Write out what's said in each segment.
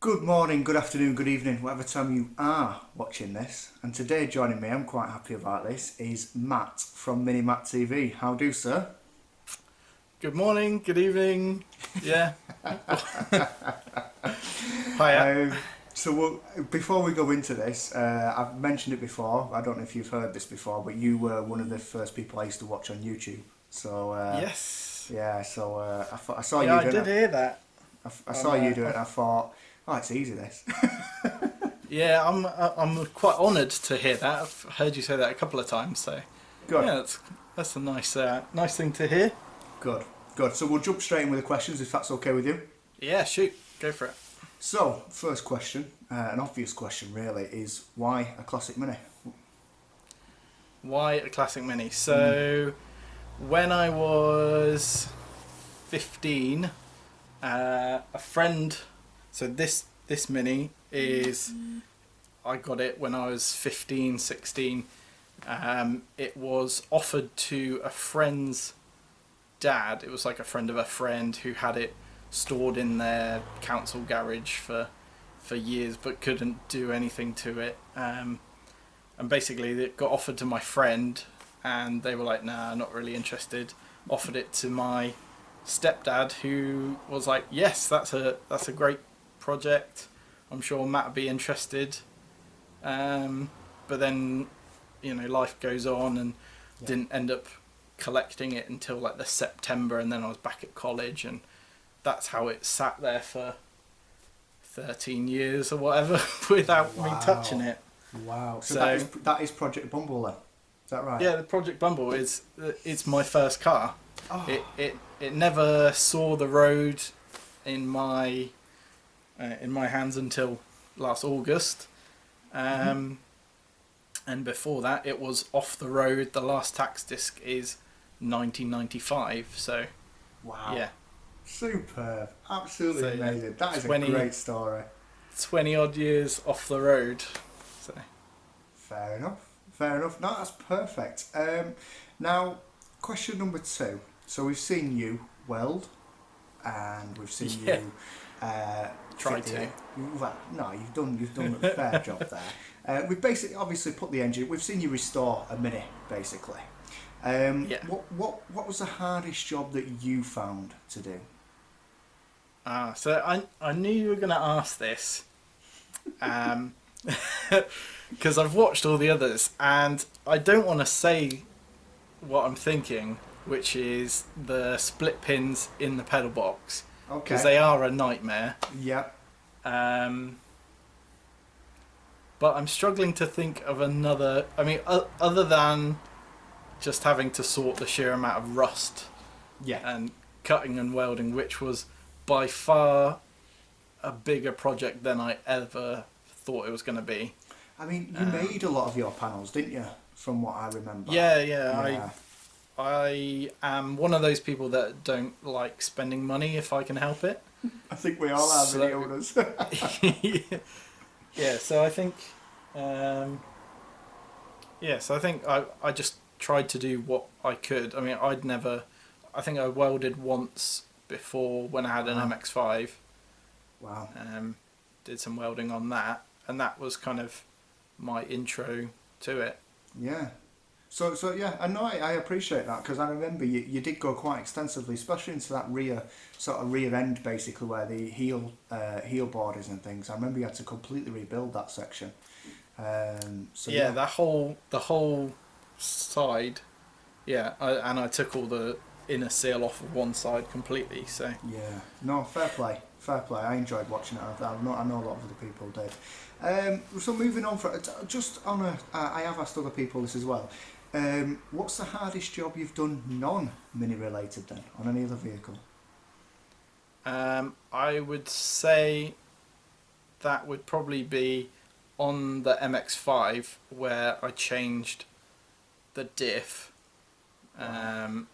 Good morning, good afternoon, good evening, whatever time you are watching this. And today joining me, I'm quite happy about this, is Matt from Mini Matt TV. How do, sir? Good morning, good evening. Yeah. Hiya. Um, Before we go into this, I've mentioned it before. I don't know if you've heard this before, but you were one of the first people I used to watch on YouTube. So Yes. yeah, I saw Yeah, you I doing did it. hear that. I saw I'm, you uh, do it, I'm and I thought, oh, it's easy this. yeah, I'm quite honoured to hear that. I've heard you say that a couple of times, so Good, yeah, that's a nice thing to hear. good, good. So we'll jump straight in with the questions if that's okay with you. Yeah, shoot, go for it. So, first question, an obvious question really, is why a classic mini? Why a classic mini? Mm. So when I was 15, a friend. So this mini is I got it when I was 15, 16. It was offered to a friend's dad. It was like a friend of a friend who had it stored in their council garage for years but couldn't do anything to it. And basically it got offered to my friend and they were like, nah, not really interested. Offered it to my stepdad who was like, yes, that's a great project. I'm sure Matt would be interested. But then, life goes on and Yeah. didn't end up collecting it until like the September, and then I was back at college, and that's how it sat there for 13 years or whatever without me touching Wow. it. Wow. So So that is Project Bumble then. Is that right? yeah, the Project Bumble is it's my first car. Oh. It never saw the road in my hands until last August. Hmm. Um, and before that it was off the road. The last tax disc is 1995, so Wow. yeah, Superb. Absolutely so yeah, amazing. That is a 20 great story. 20 odd years off the road, so Fair enough. Fair enough. No, that's perfect. Now, question number two. So we've seen you weld, and we've seen yeah, you try fit to. the. Well, no, you've done a fair job there. We've basically obviously put the engine. We've seen you restore a Mini, basically. Yeah. What was the hardest job that you found to do? So I knew you were going to ask this, um, because I've watched all the others, and I don't want to say what I'm thinking, which is the split pins in the pedal box, because Okay. they are a nightmare. Yep. Um, but I'm struggling to think of another. I mean, other than just having to sort the sheer amount of rust Yeah. and cutting and welding, which was by far a bigger project than I ever thought it was going to be. I mean, you Um, made a lot of your panels, didn't you? From what I remember. yeah, yeah. Yeah. I am one of those people that don't like spending money if I can help it. I think we all are mini So owners. yeah, so I think um, so I think I just tried to do what I could. I mean, I think I welded once before when I had an Wow. MX-5. Wow. Did some welding on that, and that was kind of my intro to it. Yeah. So yeah, I know I appreciate that because I remember you did go quite extensively, especially into that rear end basically where the heel board is and things. I remember you had to completely rebuild that section. So Yeah, yeah, the whole side. Yeah, and I took all the inner seal off of one side completely. So yeah. No, fair play, fair play. I enjoyed watching it. I know a lot of other people did. So moving on for just on I have asked other people this as well. What's the hardest job you've done non-mini related then on any other vehicle? I would say that would probably be on the MX-5 where I changed the diff, Wow. um,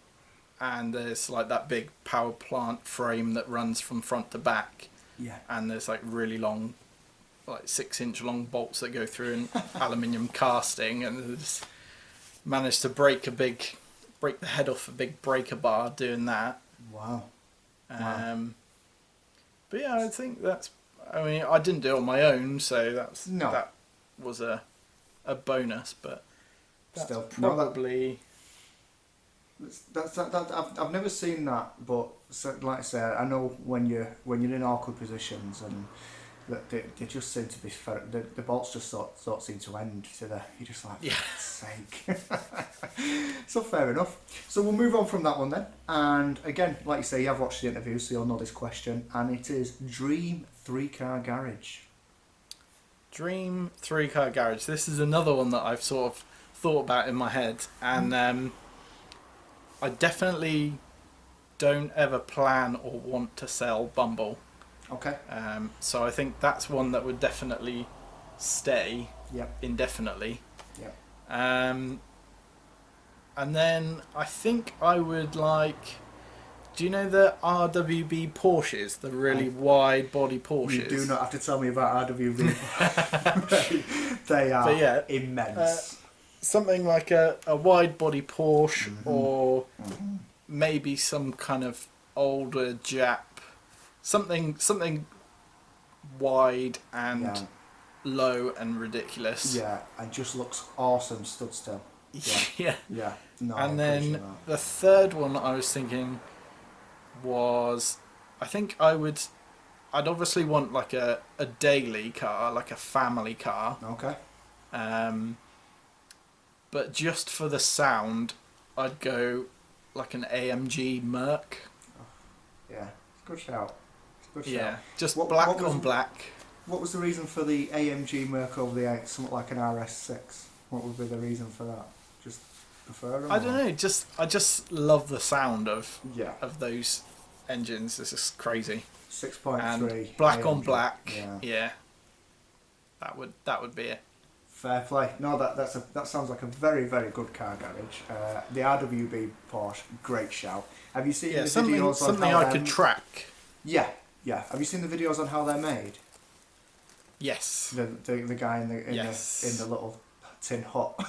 and there's like that big power plant frame that runs from front to back, Yeah. and there's like really long, like 6-inch long bolts that go through an aluminium casting, and I just managed to break the head off a big breaker bar doing that. Wow. Wow. Um, but yeah, I think that's I mean, I didn't do it on my own, so No. that was a bonus, but that's Still, probably... I've never seen that, but like I say, I know when you're in awkward positions and that they just seem to be the bolts just sort of seem to end to the you're just like, for God's sake. So fair enough. So we'll move on from that one then. And again, like you say, you have watched the interview, so you'll know this question, and it is dream 3-car garage. Dream 3-car garage. This is another one that I've sort of thought about in my head, and I definitely don't ever plan or want to sell Bumble. Okay. So I think that's one that would definitely stay indefinitely. Yep. And then I think I would like... Do you know the RWB Porsches? The really wide body Porsches? You do not have to tell me about RWB. They are immense. Something like a wide body Porsche, or maybe some kind of older Jap. Something wide and low and ridiculous. Yeah, and just looks awesome stood still. Yeah. Yeah. No, And then the third one I was thinking was, I think I'd obviously want like a daily car, like a family car. Okay. But just for the sound, I'd go like an AMG Merc. Yeah, good shout. Good shout. Yeah, just black on black. What was the reason for the AMG Merc over the something like an RS6? What would be the reason for that? Just prefer them? I don't know. I just love the sound of of those engines. It's just crazy. 6.3 black AMG. on black. Yeah. That would be it. Fair play. No, that sounds like a very, very good car garage. The RWB Porsche, great shout. Have you seen the videos on something how I could track? Yeah. Have you seen the videos on how they're made? Yes. The guy in the little tin hut.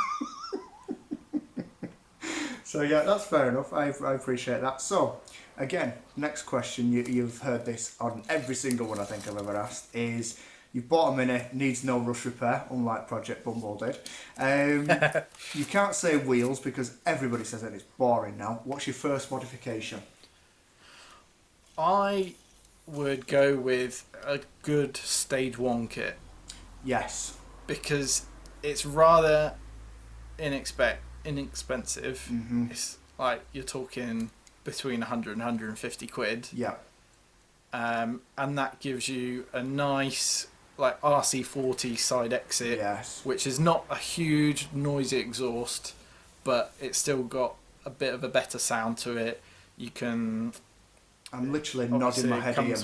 So yeah, that's fair enough. I appreciate that. So again, next question. You've heard this on every single one I think I've ever asked. Is you've bought a Mini, needs no rush repair, unlike Project Bumble did. You can't say wheels because everybody says that it's boring now. What's your first modification? I would go with a good Stage 1 kit. Yes. Because it's rather inexpensive. Mm-hmm. It's like you're talking between 100 and 150 quid. Yeah. And that gives you a nice like RC40 side exit, which is not a huge noisy exhaust, but it's still got a bit of a better sound to it. You can... I'm literally nodding my head here,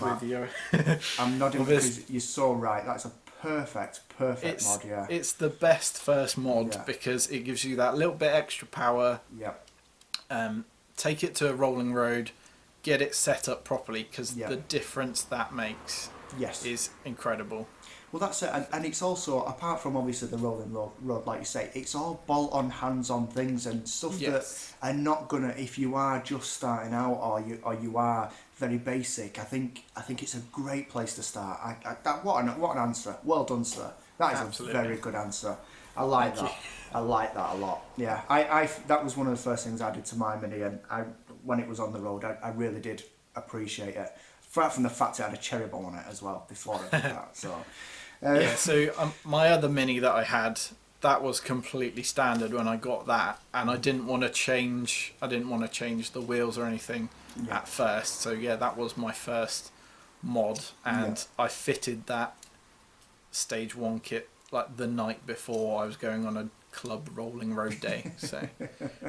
Matt. I'm nodding because you're so right. That's a perfect mod, yeah. It's the best first mod because it gives you that little bit extra power. Yeah. Take it to a rolling road, get it set up properly because the difference that makes is incredible. Well, that's it, and it's also, apart from obviously the rolling road, like you say, it's all bolt-on, hands-on things and stuff that are not gonna, if you are just starting out or you are very basic, I think it's a great place to start. What an answer. Well done, sir. That is Absolutely. a very good answer. I like that. I like that a lot. Yeah, I that was one of the first things I did to my Mini, and when it was on the road, I really did appreciate it. Apart from the fact it had a cherry bomb on it as well before I did that. So. So my other Mini that I had, that was completely standard when I got that, and I didn't want to change the wheels or anything at first. So yeah, that was my first mod, and I fitted that Stage 1 kit like the night before I was going on a club rolling road day. So,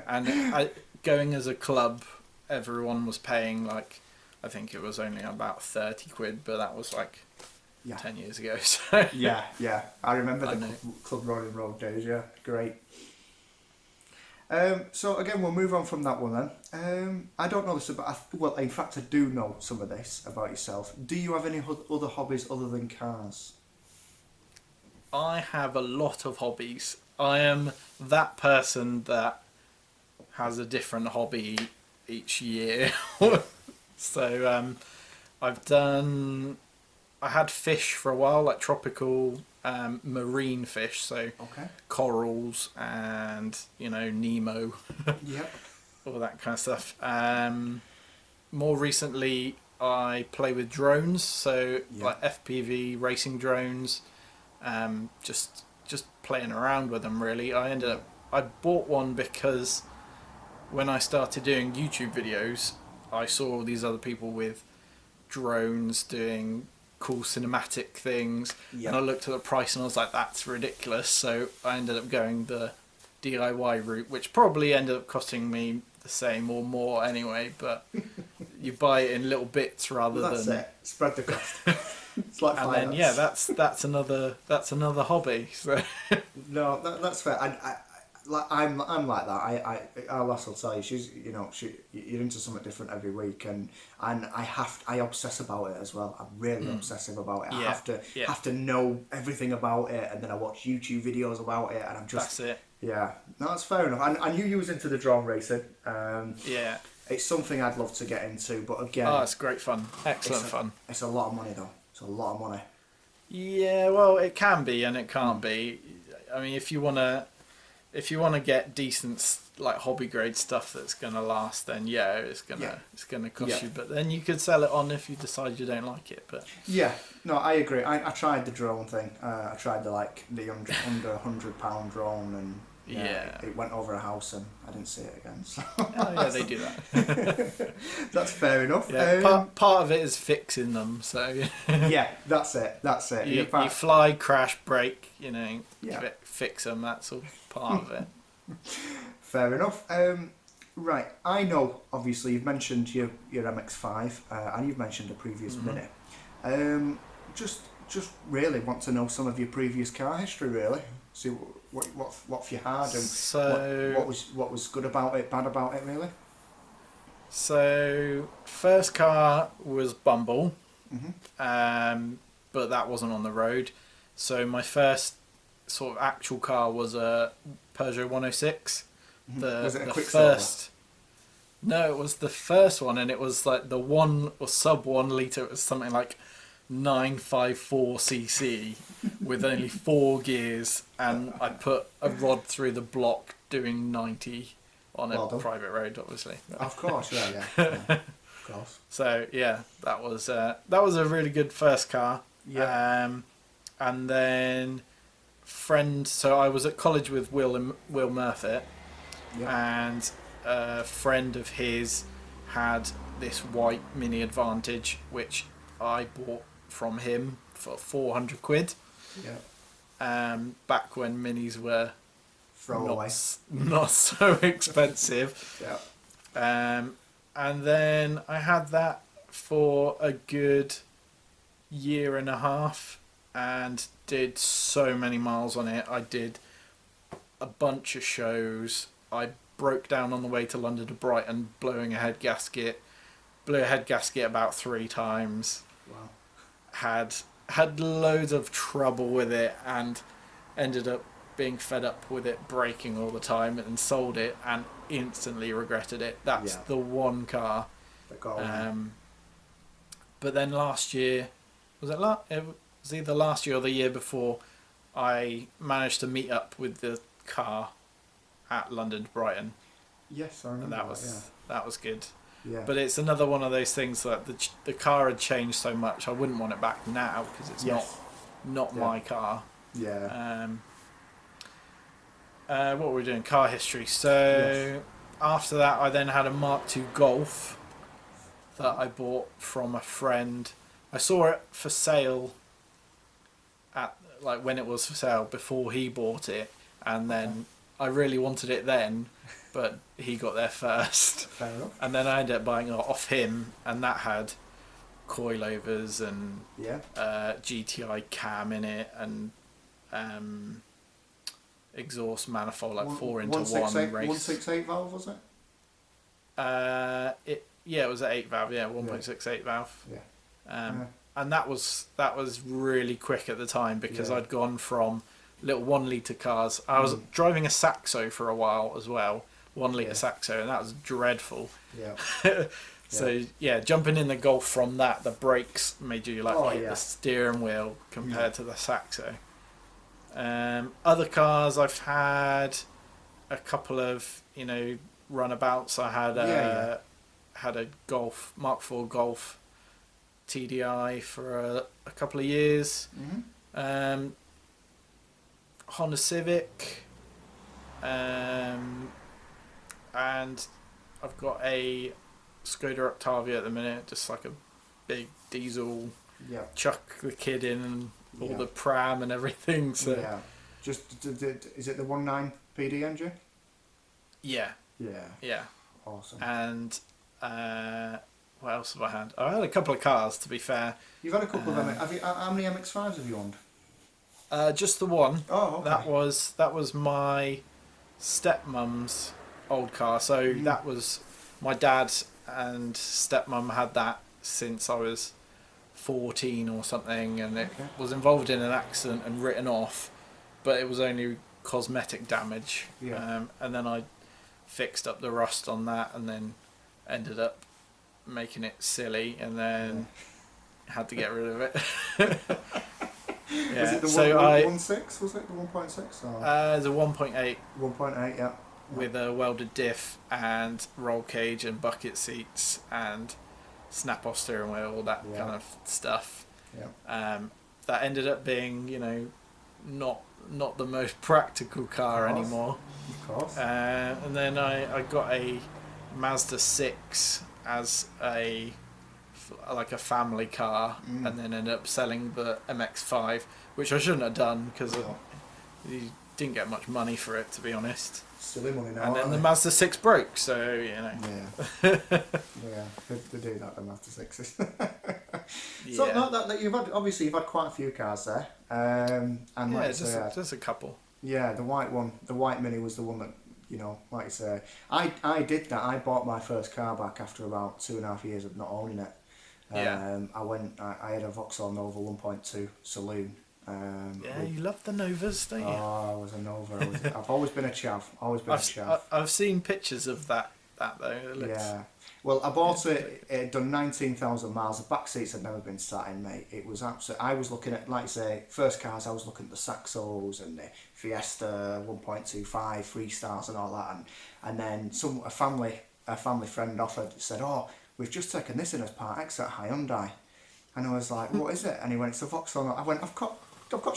and going as a club, everyone was paying like, I think it was only about 30 quid, but that was like 10 years ago. So yeah, I remember the club rolling road days. Yeah, great. So again, we'll move on from that one then. I don't know this about. Well, in fact, I do know some of this about yourself. Do you have any other hobbies other than cars? I have a lot of hobbies. I am that person that has a different hobby each year. So I've done I had fish for a while, like tropical marine fish, so Okay. corals and Nemo, Yep. all that kind of stuff. More recently, I play with drones, so Yeah. like FPV racing drones. Just playing around with them. Really, I bought one because when I started doing YouTube videos, I saw all these other people with drones doing cool cinematic things, Yep. and I looked at the price and I was like, that's ridiculous. So I ended up going the DIY route, which probably ended up costing me the same or more anyway, but you buy it in little bits rather That's than it. Spread the cost. It's like and finance. then yeah, that's another hobby. So No, that's fair. I'm like that. Our lass will tell you you're into something different every week, and I obsess about it as well. I'm really obsessive about it. I have to know everything about it, and then I watch YouTube videos about it, and I'm just that's it. yeah. No, that's fair enough. I knew you was into the drone racing. Yeah. It's something I'd love to get into, but again, Oh, it's great fun. Excellent fun. It's a lot of money though. It's a lot of money. Yeah, well, it can be and it can't be. I mean, if you wanna get decent like hobby grade stuff that's gonna last, then yeah, it's gonna cost you. But then you could sell it on if you decide you don't like it. But yeah, no, I agree. I tried the drone thing. I tried the under £100 drone, and it went over a house and I didn't see it again. So. Oh yeah, they do that. That's fair enough. Yeah, part of it is fixing them. So yeah, that's it. You fly, crash, break. Yeah. Fix them. That's all part of it. Fair enough. Right, I know. Obviously, you've mentioned your MX-5, and you've mentioned a previous Mini. Just really want to know some of your previous car history. Really, see what you had and so what was good about it, bad about it. Really. So first car was Bumble, Mm-hmm. but that wasn't on the road. So my first sort of actual car was a Peugeot 106. Was it a the Quicksilver? first? No, it was the first one, and it was like the 1 or sub 1 litre. It was something like 954 cc with only 4 gears, and I put a rod through the block doing 90 on a private road, obviously. Of course, yeah. Of course. So yeah, that was a really good first car. Yeah. And then so I was at college with Will Murfitt, and a friend of his had this white Mini Advantage, which I bought from him for £400. Yeah. Back when minis were Throwaway. not so expensive. Yeah. And then I had that for a good year and a half and did so many miles on it. I did a bunch of shows. I broke down on the way to London to Brighton blowing a head gasket. Blew a head gasket about 3 times. Wow. Had loads of trouble with it and ended up being fed up with it breaking all the time and sold it and instantly regretted it. That's the one car. But then last year, it was either last year or the year before, I managed to meet up with the car at London to Brighton. Yes, I remember. And that was good. Yeah. But it's another one of those things that the car had changed so much. I wouldn't want it back now because it's not my car. Yeah. What were we doing? Car history. So after that, I then had a Mark II Golf that I bought from a friend. I saw it for sale at when it was for sale before he bought it, and then I really wanted it then, but he got there first. Fair enough. And then I ended up buying it off him, and that had coilovers and GTI cam in it and exhaust manifold 4-into-1 race. 168 valve, was it? It was an 8 valve, 1.68 valve. Yeah. And that was really quick at the time because I'd gone from little 1 litre cars. I was driving a Saxo for a while as well, 1 litre Saxo, and that was dreadful. Yeah. So yeah, jumping in the Golf from that, the brakes made you like hit the steering wheel compared to the Saxo. Other cars I've had a couple of runabouts. I had a Golf Mark IV Golf TDI for a couple of years. Honda Civic, and I've got a Skoda Octavia at the minute, just like a big diesel. Chuck the kid in and all the pram and everything. So just is it the 1.9 PD engine? Yeah. Awesome. And what else have I had? I had a couple of cars, to be fair. You've had a couple of them. How many MX-5s have you owned? Just the one. Oh, okay. That was my stepmum's old car. So that was my dad and stepmum had that since I was 14 or something, and it was involved in an accident and written off, but it was only cosmetic damage. And then I fixed up the rust on that, and then ended up making it silly, and then had to get rid of it. Was it the 1.6? Was it the 1.6? The 1.8. 1.8, yeah. With a welded diff and roll cage and bucket seats and snap-off steering wheel, all that kind of stuff. That ended up being, not the most practical car anymore. Of course. And then I got a Mazda 6 as a family car, and then ended up selling the MX-5, which I shouldn't have done because you didn't get much money for it, to be honest. Silly money now. And then the Mazda 6 broke, so Yeah, they do that, the Mazda 6s. So that you've had quite a few cars there. And just a couple. Yeah, the white Mini was the one that, like you say, I did that. I bought my first car back after about 2.5 years of not owning it. I had a Vauxhall Nova 1.2 saloon. You love the Novas, don't you? Oh, I was a Nova. I've always been a chav. I've seen pictures of that though. It looks... Well, I bought it. It had done 19,000 miles. The back seats had never been sat in, mate. It was absolute. I was looking at, like I say, first cars. I was looking at the Saxos and the Fiesta 1.25 Freestars and all that. And then a family friend said, "Oh, we've just taken this in as Part X at Hyundai." And I was like, "What is it?" And he went, "It's a Vauxhall." I went, I've got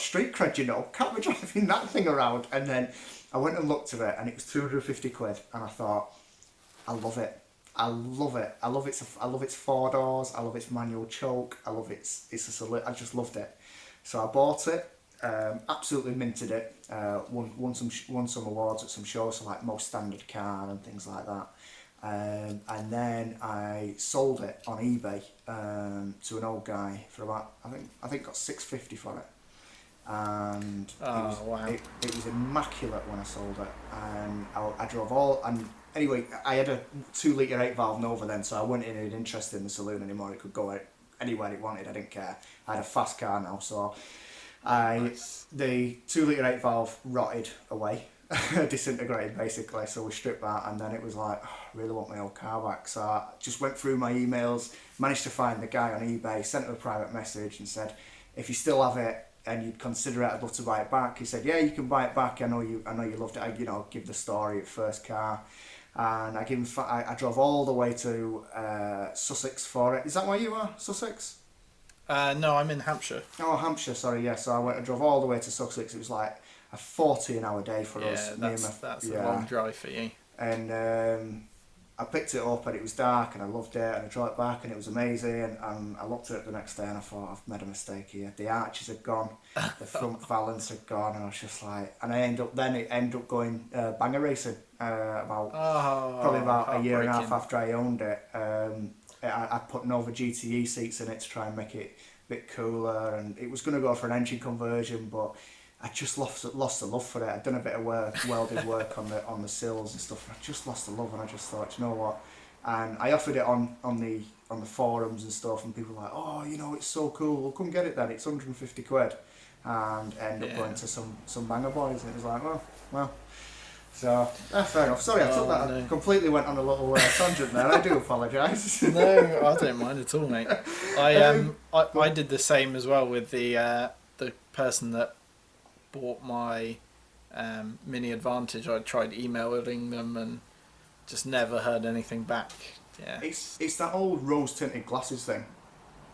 street cred, can't be driving that thing around." And then I went and looked at it, and it was 250 quid, and I thought, I love it. I love its 4 doors. I love its manual choke. I love it's a saloon. I just loved it. So I bought it, absolutely minted it, won some awards at some shows, so like most standard car and things like that. And then I sold it on eBay to an old guy for about I think got $650 for it, and it was immaculate when I sold it. And I drove all, and anyway, I had a 2-litre 8-valve Nova then, so I wasn't interested in the saloon anymore. It could go anywhere it wanted. I didn't care. I had a fast car now, so the 2-litre 8-valve rotted away. Disintegrated basically, so we stripped that, and then it was like, I really want my old car back. So I just went through my emails, managed to find the guy on eBay, sent him a private message and said, "If you still have it and you'd consider it, I'd love to buy it back." He said, "Yeah, you can buy it back. I know you loved it." Give the story at first car, and I drove all the way to Sussex for it. Is that where you are, Sussex? No, I'm in Hampshire. Oh, Hampshire, sorry, yeah. So I drove all the way to Sussex. It was like a 40-hour day for us. That's a long drive for you. And I picked it up, and it was dark, and I loved it, and I drove it back, and it was amazing. And I looked at it the next day, and I thought, I've made a mistake here. The arches had gone, the front valance had gone, and I was just like, and it ended up going banger racing probably about a year and a half after I owned it. I put Nova GTE seats in it to try and make it a bit cooler, and it was going to go for an engine conversion, but I just lost the love for it. I'd done a bit of welded work on the sills and stuff, and I just lost the love, and I just thought, you know what? And I offered it on the forums and stuff, and people were like, "Oh, it's so cool. Well, come get it then. It's 150 quid," and end up going to some banger boys, and it was like, well. So fair enough. Sorry, I took that. No. I completely went on a little tangent there. I do apologise. No, I don't mind at all, mate. I did the same as well with the person that bought my Mini Advantage. I tried emailing them and just never heard anything back. Yeah. It's that old rose tinted glasses thing.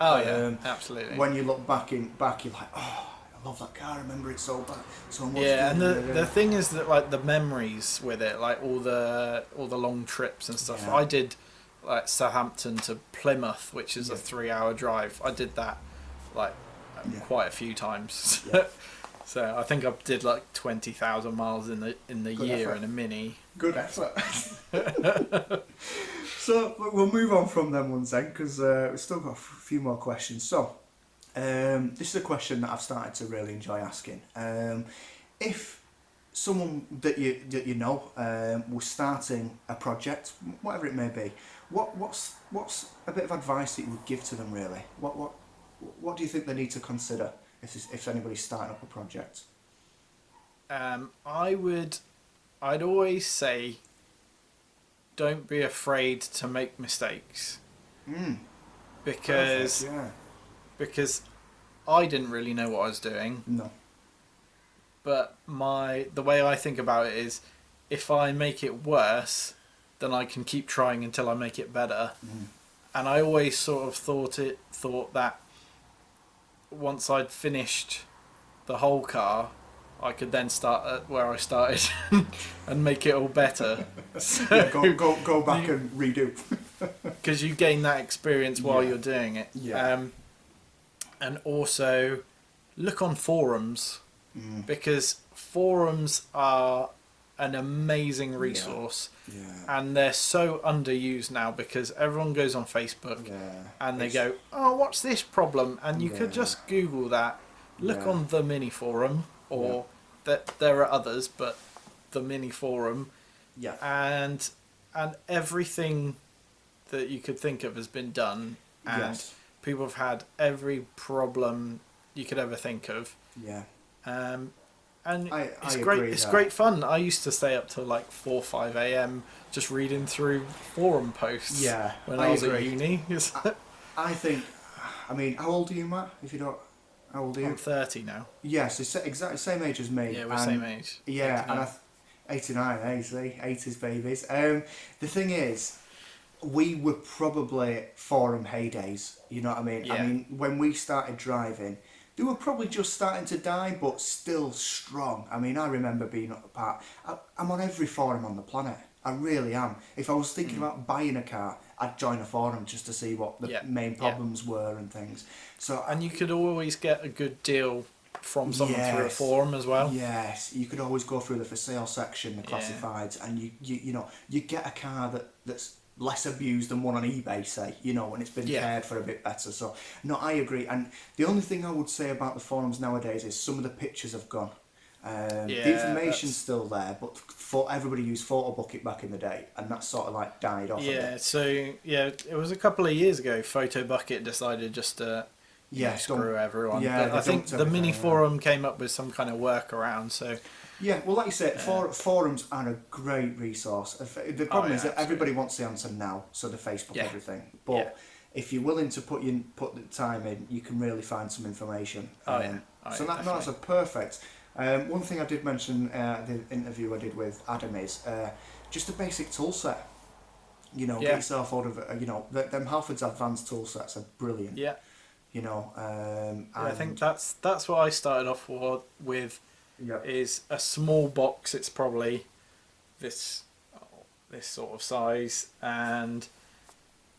Oh yeah, absolutely. When you look back, you're like, oh, I love that car. I remember it so bad, so much. Yeah, and the thing is that like the memories with it, like all the long trips and stuff. Yeah. I did like Southampton to Plymouth, which is a 3-hour drive. I did that like quite a few times. Yeah. So I think I did like 20,000 miles in the Good year effort. in a Mini. Good effort. So we'll move on from them ones then, because we've still got a few more questions. So this is a question that I've started to really enjoy asking. If someone that you know was starting a project, whatever it may be, what's a bit of advice that you would give to them really? What do you think they need to consider if anybody's starting up a project? I'd always say, don't be afraid to make mistakes. Because Perfect, yeah. because I didn't really know what I was doing. No. But the way I think about it is, if I make it worse, then I can keep trying until I make it better. And I always sort of thought that once I'd finished the whole car, I could then start at where I started and make it all better. So, Yeah, go back and redo. because you gain that experience while you're doing it. Yeah. And also look on forums, because forums are an amazing resource. Yeah. And they're so underused now, because everyone goes on Facebook and they go, oh, what's this problem? And you could just Google that, look on the Mini forum, or that there are others, but the Mini forum, and everything that you could think of has been done, and people have had every problem you could ever think of. Yeah. And it's I great. agree It's that. great fun. I used to stay up till like 4 or 5 a.m. just reading through forum posts. Yeah, when I I was agree. at uni. I think, I mean, how old are you, Matt? If you don't, how old are you? I'm 30 now. Yes, it's exactly same age as me. Yeah, we're the same age. Yeah, 89. And 89, easily, 80s babies. The thing is, we were probably forum heydays. You know what I mean? Yeah. I mean, when we started driving, they were probably just starting to die, but still strong. I mean, I remember being at the park. I'm on every forum on the planet. I really am. If I was thinking about buying a car, I'd join a forum just to see what the main problems were and things. So, and you could always get a good deal from someone through a forum as well. Yes, you could always go through the for sale section, the classifieds, and you get a car that's less abused than one on eBay, say, when it's been cared for a bit better. So, no, I agree. And the only thing I would say about the forums nowadays is some of the pictures have gone. The information's still there, but everybody used Photo Bucket back in the day, and that sort of like died off. Yeah, it was a couple of years ago. Photo Bucket decided just to screw everyone. Yeah, but I think the Mini forum came up with some kind of workaround. So yeah, well, like you said, forums are a great resource. The problem is that everybody wants the answer now, so they Facebook everything. But if you're willing to put the time in, you can really find some information. So that's a perfect. One thing I did mention the interview I did with Adam is just a basic tool set. Get yourself out of them Halfords Advanced tool sets are brilliant. Yeah. I think that's what I started off with. Is a small box. It's probably this sort of size, and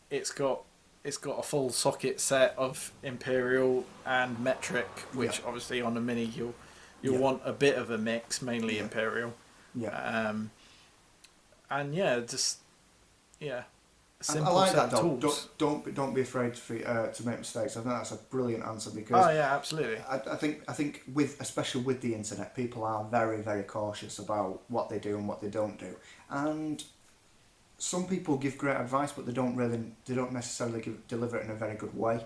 it's got a full socket set of Imperial and metric, which obviously on a Mini you'll want a bit of a mix, mainly Imperial. Simple I like set that of though. tools. Don't be afraid to make mistakes. I think that's a brilliant answer, because absolutely. I think especially with the internet, people are very, very cautious about what they do and what they don't do. And some people give great advice, but they don't necessarily deliver it in a very good way.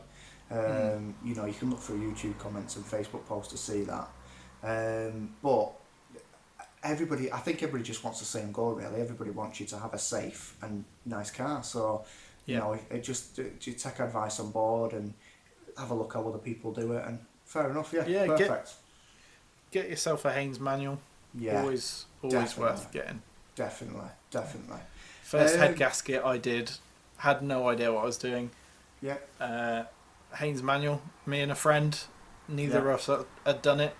You can look through YouTube comments and Facebook posts to see that. But I think everybody just wants the same goal, really. Everybody wants you to have a safe and nice car. So, you Yeah. know, you take advice on board and have a look how other people do it. And fair enough, yeah, Yeah, perfect. get yourself a Haynes manual. Yeah, Always definitely, worth getting. definitely. First head Um, gasket I did, had no idea what I was doing. yeah, Haynes manual, me and a friend, neither yeah, of us had done it,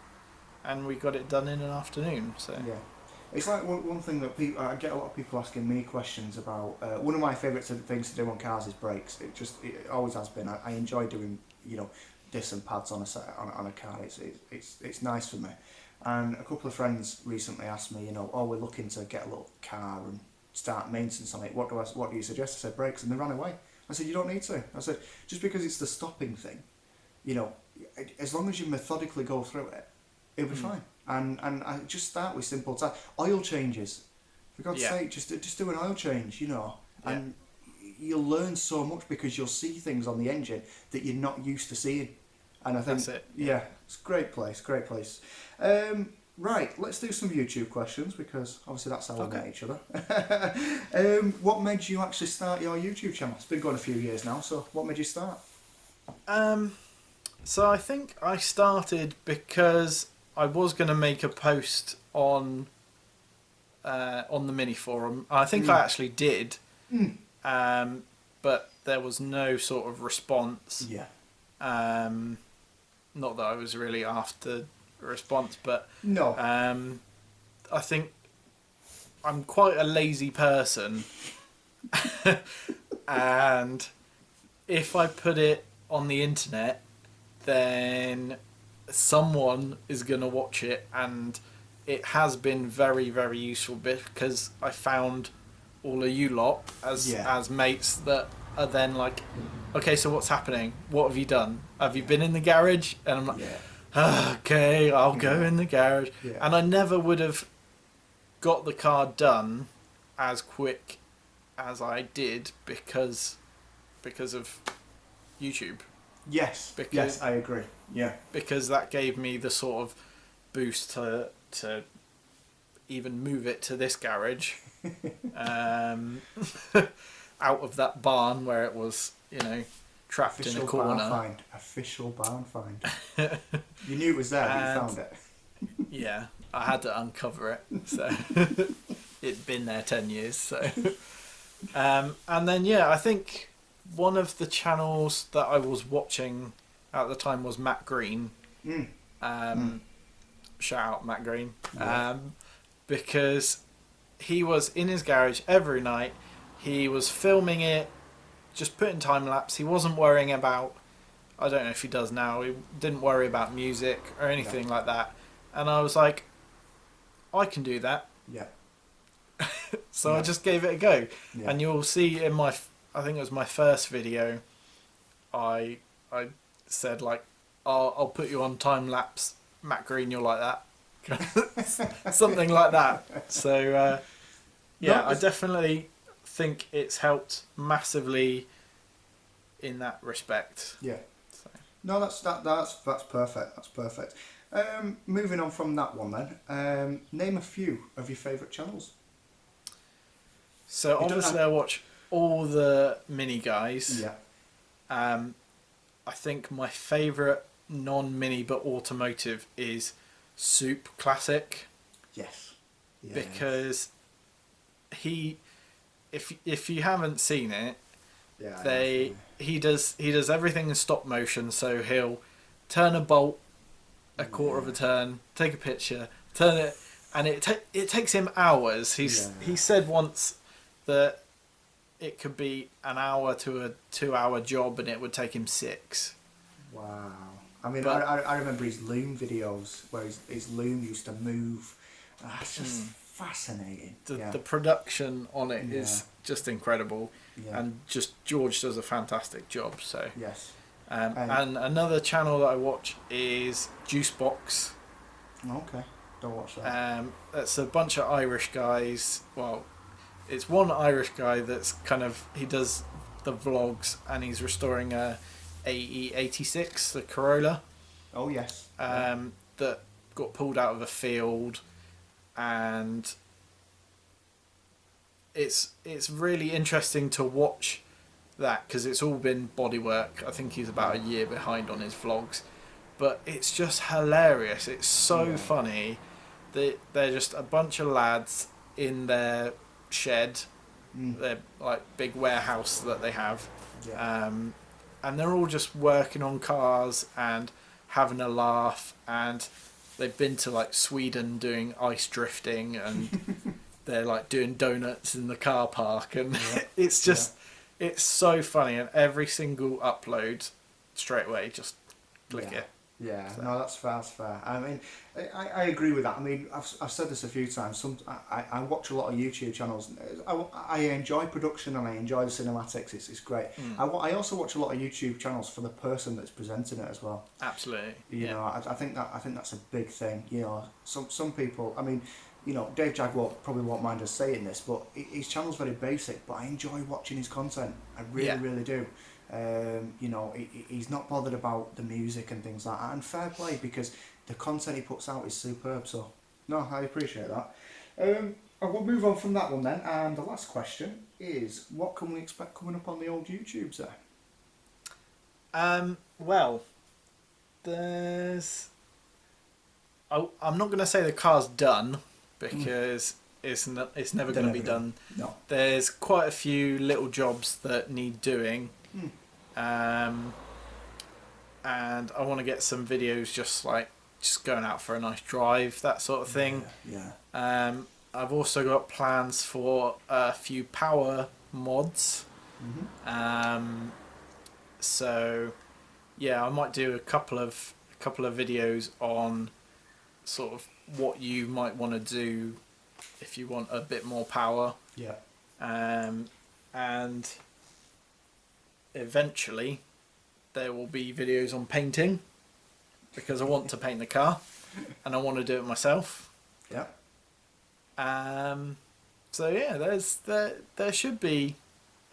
and we got it done in an afternoon. So yeah. It's like one thing that I get a lot of people asking me questions about. One of my favourite things to do on cars is brakes. It always has been. I enjoy doing, you know, disc and pads on a car. It's nice for me. And a couple of friends recently asked me, you know, oh, we're looking to get a little car and start maintenance on it. What do you suggest? I said brakes, and they ran away. I said you don't need to. I said just because it's the stopping thing, you know, as long as you methodically go through it, it'll be fine. And I just start with simple tasks. Oil changes, for God's sake, just do an oil change, you know, and you'll learn so much because you'll see things on the engine that you're not used to seeing. And I think, that's it. yeah, it's a great place. Right, let's do some YouTube questions because obviously that's how we met each other. What made you actually start your YouTube channel? It's been going a few years now, so what made you start? So I think I started because I was going to make a post on the mini forum. I think I actually did, but there was no sort of response. Yeah. Not that I was really after a response, but No. I think I'm quite a lazy person, and if I put it on the internet, then someone is going to watch it, and it has been very, very useful because I found all of you lot as mates that are then like, okay, so what's happening? What have you done? Have you been in the garage? And I'm like, okay, I'll go in the garage. Yeah. And I never would have got the car done as quick as I did because of YouTube. Yes. Yes, I agree. Yeah. Because that gave me the sort of boost to even move it to this garage, out of that barn where it was, you know, trapped in a corner. Official barn find. You knew it was there, but you found it. Yeah, I had to uncover it. So it'd been there 10 years. So, and then I think one of the channels that I was watching at the time was Matt Green. Shout out Matt Green. Because he was in his garage every night. He was filming it, just putting time lapse. He wasn't worrying about, I don't know if he does now, he didn't worry about music or anything like that. And I was like, I can do that. Yeah. So I just gave it a go. Yeah. And you'll see in I think it was my first video, I said like, I'll put you on time lapse, Matt Green, you'll like that. Something like that. So I definitely think it's helped massively in that respect. Yeah. So. No, that's perfect. That's perfect. Moving on from that one then, name a few of your favourite channels. So obviously I watch all the mini guys. Yeah. I think my favourite non-mini but automotive is Soup Classic. Yes. Because if you haven't seen it, he does everything in stop motion. So he'll turn a bolt a quarter of a turn, take a picture, turn it, and it takes him hours. He said once that it could be an hour to a 2-hour job, and it would take him 6. Wow. I mean, I remember his loom videos where his loom used to move. That's just fascinating. The production on it is just incredible, and just George does a fantastic job. So yes. And another channel that I watch is Juicebox. Okay, don't watch that. It's a bunch of Irish guys. Well, it's one Irish guy that's he does the vlogs, and he's restoring a AE86, the Corolla. Oh yes. That got pulled out of a field, and it's really interesting to watch that, because it's all been bodywork. I think he's about a year behind on his vlogs, but it's just hilarious. It's so funny. They're just a bunch of lads in their shed, their like big warehouse that they have, and they're all just working on cars and having a laugh, and they've been to like Sweden doing ice drifting, and they're like doing donuts in the car park, and it's just it's so funny, and every single upload straight away just click it. Yeah, So. no, that's fair. That's fair. I mean, I agree with that. I mean, I've said this a few times. I watch a lot of YouTube channels. I enjoy production and I enjoy the cinematics. It's great. I also watch a lot of YouTube channels for the person that's presenting it as well. Absolutely. You know, I think that's a big thing. You know, some people. I mean, you know, Dave Jag probably won't mind us saying this, but his channel's very basic. But I enjoy watching his content. I really do. You know, he's not bothered about the music and things like that, and fair play, because the content he puts out is superb. So, no, I appreciate that. I will move on from that one then, and the last question is, what can we expect coming up on the old YouTubes there? Well, there's. I'm not going to say the car's done, because it's never going to be done. No. There's quite a few little jobs that need doing. And I want to get some videos just going out for a nice drive, that sort of thing. I've also got plans for a few power mods. So yeah, I might do a couple of videos on sort of what you might want to do if you want a bit more power. And eventually there will be videos on painting, because I want to paint the car and I want to do it myself. So yeah, there should be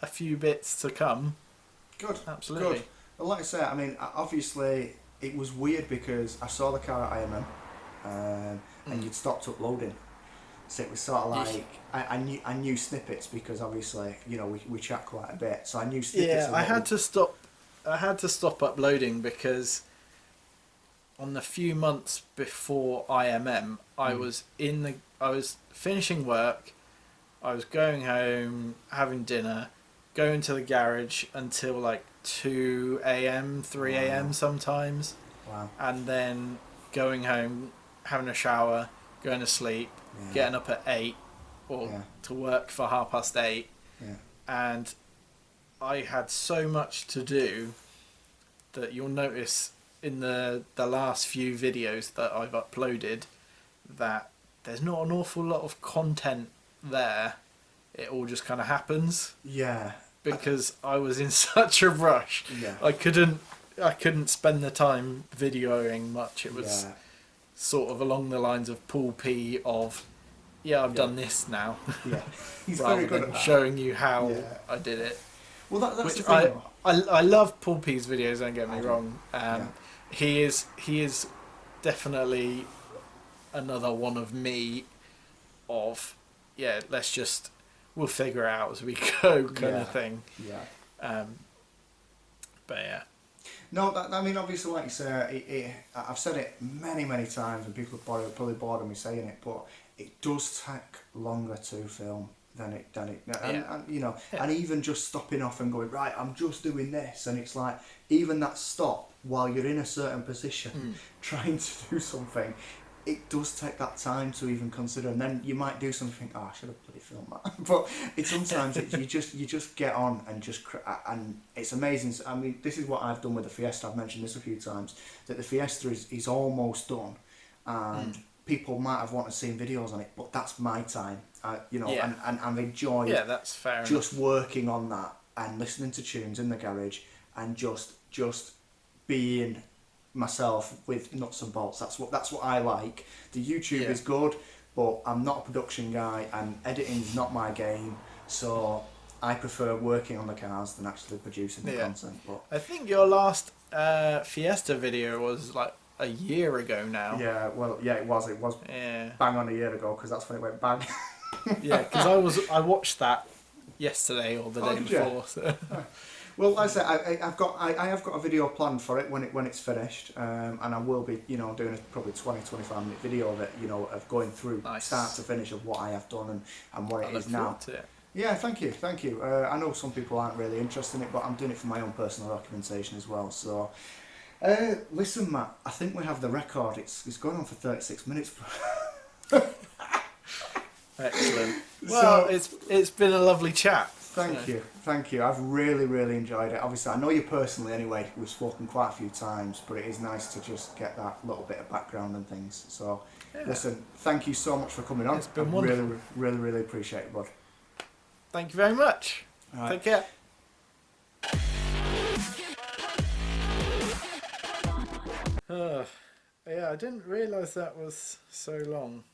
a few bits to come. Good. Absolutely. Good. Well, like I say, I mean, obviously it was weird because I saw the car at IMM, and you'd stopped uploading. So it was sort of like I knew snippets, because obviously, you know, we chat quite a bit, so I knew snippets. Yeah, I had to stop uploading because on the few months before IMM, I was finishing work, I was going home, having dinner, going to the garage until like 2 a.m, 3 a.m. sometimes. Wow. And then going home, having a shower, going to sleep, getting up at 8 or to work for 8:30. And I had so much to do that you'll notice in the last few videos that I've uploaded that there's not an awful lot of content there. It all just kind of happens. Because I was in such a rush. I couldn't spend the time videoing much. It was sort of along the lines of Paul P of, I've done this now. He's rather very good than at that. showing you how I did it. Well, that's Which the thing. I love Paul P's videos, don't get me wrong. He is definitely another one of me of, we'll figure it out as we go kind of thing. But yeah. No, I mean, obviously, like you say, I've said it many times, and people are probably bored of me saying it, but it does take longer to film than it and you know, and even just stopping off and going, right, I'm just doing this, and it's like, even that stop while you're in a certain position trying to do something, it does take that time to even consider, and then you might do something, I should have bloody filmed that. But sometimes you just get on and and it's amazing. I mean, this is what I've done with the Fiesta. I've mentioned this a few times, that the Fiesta is almost done, and people might have wanted to see videos on it, but that's my time, you know, and I've enjoyed that's fair just working on that and listening to tunes in the garage and just being myself with nuts and bolts. That's what I like. The YouTube is good, but I'm not a production guy, and editing's not my game, so I prefer working on the cars than actually producing the content. But I think your last Fiesta video was like a year ago now. Yeah, well, yeah, it was Yeah. bang on a year ago, because that's when it went bang. Yeah, because I watched that yesterday or the Oh, day did you? before. So. Well, like I say, I have got a video planned for it when it's finished, and I will be, you know, doing a probably 20-25 minute video of it, you know, of going through Nice. start to finish of what I have done and what I it look is now. forward to it. Yeah, thank you, thank you. I know some people aren't really interested in it, but I'm doing it for my own personal documentation as well. So, listen, Matt, I think we have the record. It's going on for 36 minutes. Excellent. Well, it's been a lovely chat. Thank you. I've really enjoyed it. Obviously, I know you personally anyway. We've spoken quite a few times, but it is nice to just get that little bit of background and things. So, Yeah. listen, thank you so much for coming on. It's been I wonderful. really appreciate it, bud. Thank you very much. All right. Take care. Yeah, I didn't realise that was so long.